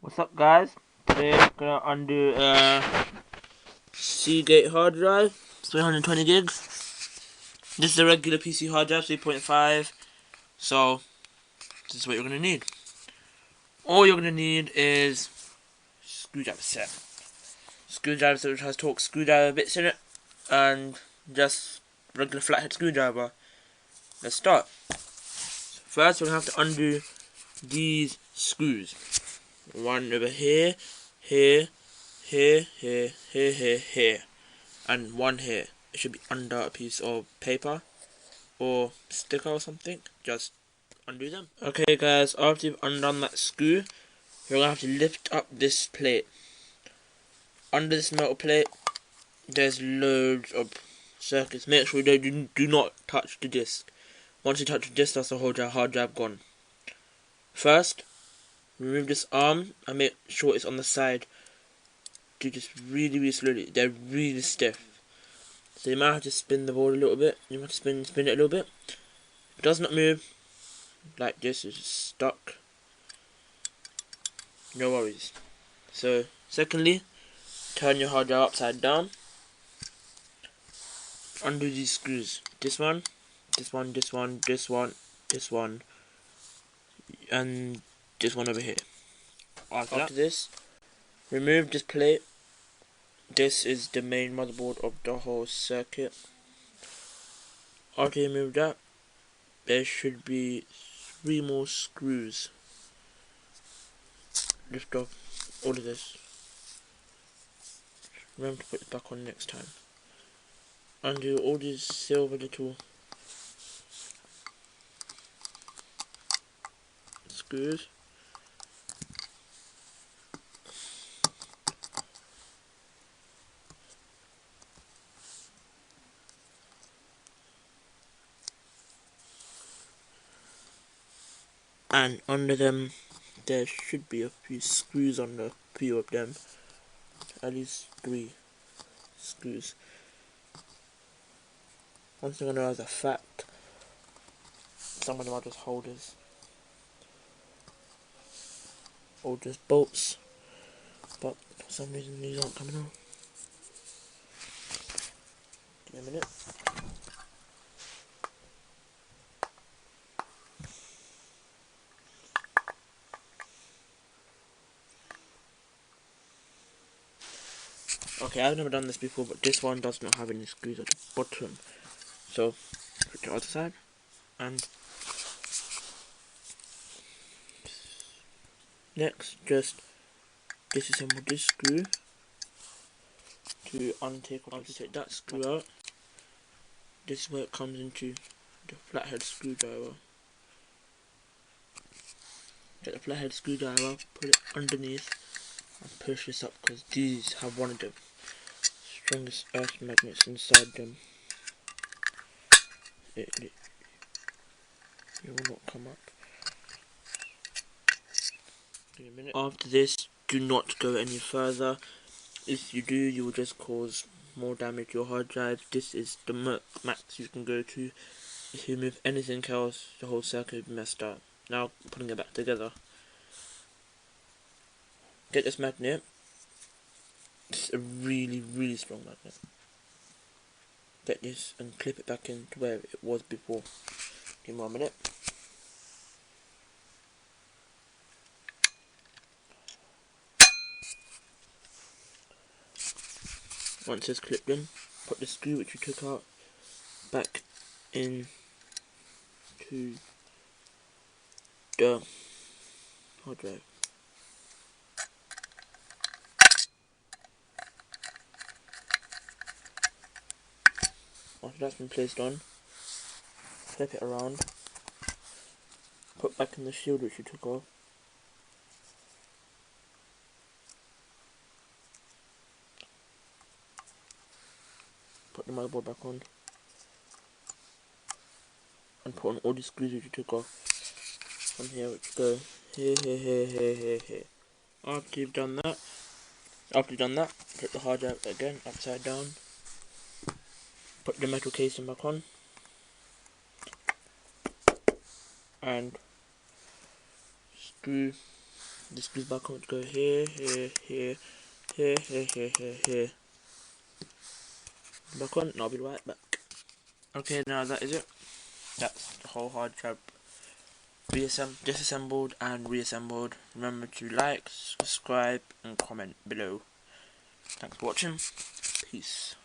What's up, guys? Today we're gonna undo a Seagate hard drive, 320 gigs. This is a regular PC hard drive, 3.5. So this is what you're gonna need. All you're gonna need is screwdriver set. Screwdriver set which has Torx screwdriver bits in it, and just regular flathead screwdriver. Let's start. First, we're gonna have to undo these screws. One over here, here, here, and one here. It should be under a piece of paper or sticker or something. Just undo them. Okay, guys, after you've undone that screw, you're gonna have to lift up this plate. Under this metal plate, there's loads of circuits. Make sure you do not touch the disc. Once you touch the disc, that's the whole hard drive gone. First, remove this arm and make sure it's on the side. Do this really slowly. They're really stiff. So you might have to spin the board a little bit. You might have to spin it a little bit. If it does not move like this, it's just stuck. No worries. So, secondly, turn your hard drive upside down. Undo these screws. This one, and this one over here. After this, remove this plate. This is the main motherboard of the whole circuit. After you remove that, there should be 3 more screws. Lift off all of this. Remember to put it back on next time. Undo all these silver little screws. And under them, there should be a few screws under a few of them. At least 3 screws. One thing I know as a fact, some of them are just holders. Or just bolts. But for some reason these aren't coming out. Give me a minute. Okay, I've never done this before, but this one does not have any screws at the bottom. So, put the other side, and next, just disassemble this screw to untake that screw out. This is where it comes into the flathead screwdriver. Get the flathead screwdriver, put it underneath, and push this up because these have one of the strongest earth magnets inside them. It will not come up. Give me a minute. After this, do not go any further. If you do, you will just cause more damage to your hard drive. This is the max you can go to. If you move anything else, the whole circuit will be messed up. Now, putting it back together. Get this magnet. It's a really strong magnet. Get this and clip it back into where it was before. Give me 1 minute. Once it's clipped in, put the screw which you took out back in to the hard drive. After that's been placed on, flip it around, put back in the shield which you took off. Put the motherboard back on, and put on all the screws which you took off from here, which go here. After you've done that, put the hard drive again upside down. Put the metal casing back on, and screw This blue barcode would go here, here, here, here, here, here, here, here. Back on, and I'll be right back. Okay, now that is it. That's the whole hard drive disassembled and reassembled. Remember to like, subscribe, and comment below. Thanks for watching. Peace.